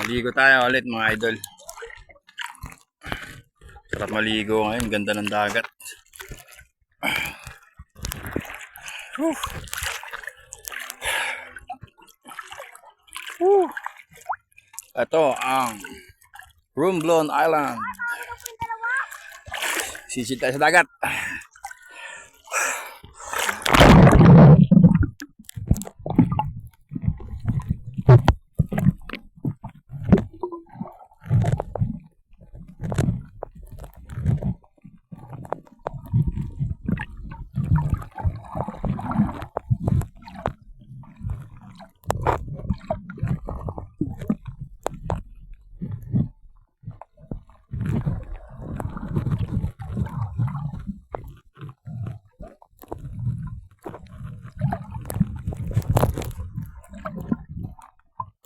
Maligo tayo ulit mga idol. Sarap maligo ngayon. Ganda ng dagat. Whew. Whew. Ito ang Romblon Island. Sisid tayo sa dagat.